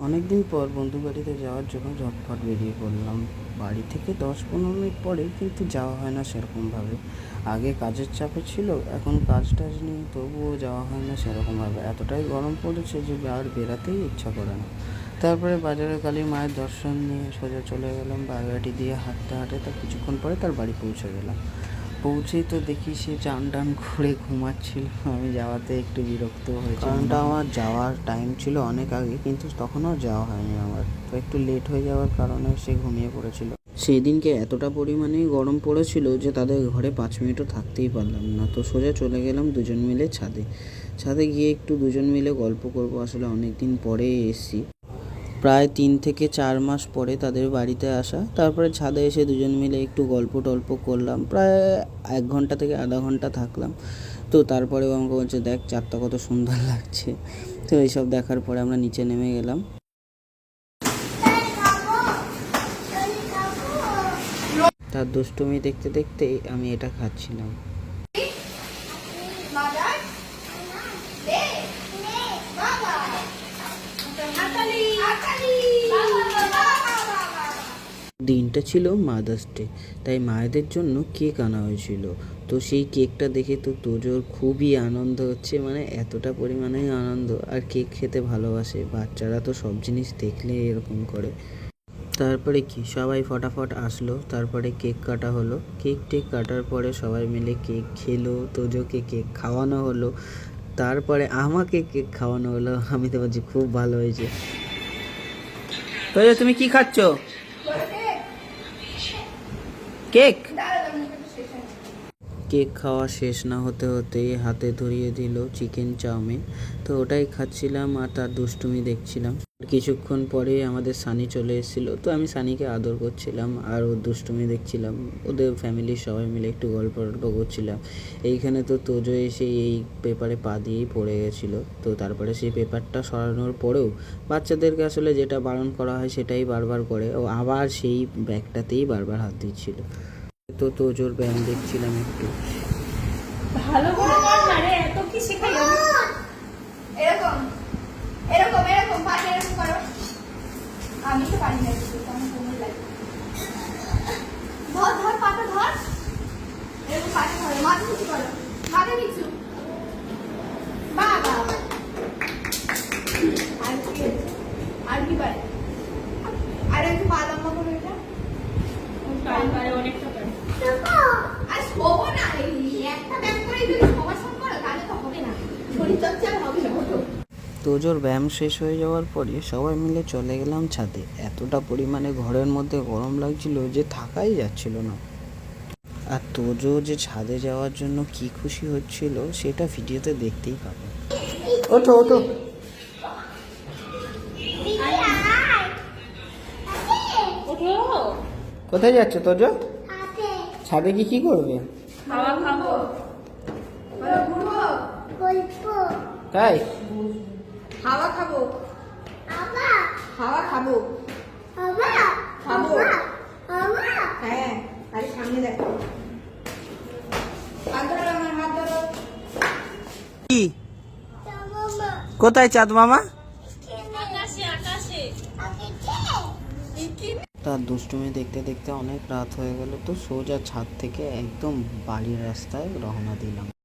অনেকদিন পর বন্ধু বাড়িতে যাওয়ার জন্য ঝটফট বেরিয়ে পড়লাম। বাড়ি থেকে 10-15 মিনিট পরে, কিন্তু যাওয়া হয় না সেরকমভাবে। আগে কাজের চাপে ছিল, এখন কাজ টাজ নেই, তবুও যাওয়া হয় না সেরকমভাবে। এতটাই গরম পড়েছে যে আর বেরাতেই ইচ্ছা করে না। তারপরে বাজারে কালী মায়ের দর্শন নিয়ে সোজা চলে গেলাম বাগাটি দিয়ে হাঁটতে হাঁটতে। তার কিছুক্ষণ পরে তার বাড়ি পৌঁছে গেলাম। পৌঁছেই তো দেখি সে চান টান করে ঘুমাচ্ছিল। আমি যাওয়াতে একটু বিরক্ত হয়েছি, কারণটা আমার যাওয়ার টাইম ছিল অনেক আগে, কিন্তু তখনও যাওয়া হয়নি আমার। তো একটু লেট হয়ে যাওয়ার কারণে সে ঘুমিয়ে পড়েছিল। সেই দিনকে এতটা পরিমাণে গরম পড়েছিল যে তাদের ঘরে 5 মিনিটও থাকতেই পারলাম না। তো সোজা চলে গেলাম দুজন মিলে ছাদে। ছাদে গিয়ে একটু দুজন মিলে গল্প করবো। আসলে অনেক দিন পরে এসেছি, প্রায় 3 থেকে 4 মাস পরে তাদের বাড়িতে আসা। তারপরে ছাদে এসে দুজন মিলে একটু গল্প টল্প করলাম, প্রায় 1 ঘন্টা থেকে আধা ঘন্টা থাকলাম। তো তারপরেও আমাকে বলছে, দেখ চাঁদটা কত সুন্দর লাগছে। তো এইসব দেখার পরে আমরা নিচে নেমে গেলাম। তার দুষ্টুমি দেখতে দেখতে আমি এটা খাচ্ছিলাম। দিনটা ছিল মাদার্স ডে, তাই মায়েদের জন্য কেক আনা হয়েছিল। তো সেই কেকটা দেখে তো তোজোর খুবই আনন্দ হচ্ছে, মানে এতটা পরিমাণে আনন্দ। আর কেক খেতে ভালোবাসে, বাচ্চারা তো সব জিনিস দেখলে এরকম করে। তারপরে কি সবাই ফটাফট আসলো, তারপরে কেক কাটা হলো। কেক টেক কাটার পরে সবাই মিলে কেক খেলো, তোজোকে কেক খাওয়ানো হলো, তারপরে আমাকে কেক খাওয়ানো হলো। আমি তো বলছি খুব ভালো হয়েছে। তোজো তুমি কি খাচ্ছ? কেক। কেক খাওয়া শেষ না হতে হতেই হাতে ধরিয়ে দিল চিকেন চাউমিন। তো ওটাই খাচ্ছিলাম আর তার দুষ্টুমি দেখছিলাম। কিছুক্ষণ পরে আমাদের সানি চলে এসেছিলো, তো আমি সানিকে আদর করছিলাম আর ওর দুষ্টুমি দেখছিলাম। ওদের ফ্যামিলির সবাই মিলে একটু গল্প টল্প করছিলাম। এইখানে তো তোজো এসে এই পেপারে পা দিয়েই পড়ে গেছিলো। তো তারপরে সেই পেপারটা সরানোর পরেও বাচ্চাদেরকে আসলে যেটা বারণ করা হয় সেটাই বারবার করে, ও আবার সেই ব্যাগটাতেই বারবার হাত দিচ্ছিল। তো তোজোর ব্যায়াম দেখছিলাম একটু। ভালো করে কর না রে, এত কি শেখাই এরকম এরকম এরকম পাশে এরকম করো। আমি তো পারি না, আমি কোমর লাগে। ধর ধর পাটা ধর, এরকম পাশে ধরো, মাথা নিচু করো, মাথা নিচু। বাবা আর কি পারে? আর একটু পা লম্বা করো, এটা পারে অনেকটা পারে। আর শোবো না, একটা ব্যায়াম করে যদি সবার সব করো তাহলে তো হবে না, শরীর চর্চা হবে না। তোজোর ব্যায়াম শেষ হয়ে যাওয়ার পরে সবাই মিলে চলে গেলাম ছাদে। এতটা পরিমাণে ঘরের মধ্যে গরম লাগছিল যে থাকাই যাচ্ছিল না। আর তোজো যে ছাদে যাওয়ার জন্য কি খুশি হচ্ছিল সেটা ভিডিওতে দেখতেই পাবে। ওঠো ওঠো। কোথায় যাচ্ছ তোজো? ছাদে কি করবে? খাওয়া খাবো, তাই হাওয়া খাবো, হাওয়া খাবো, খাবো। হ্যাঁ, আরে সামনে দেখো, হাত ধরো, আমার হাত ধরো। কি কোথায় চাঁদ মামা? আকাশে আকাশে। তার দুষ্টুমি দেখতে দেখতে অনেক রাত হয়ে গেল। তো সোজা ছাদ থেকে একদম বাড়ির রাস্তায় রওনা দিলাম।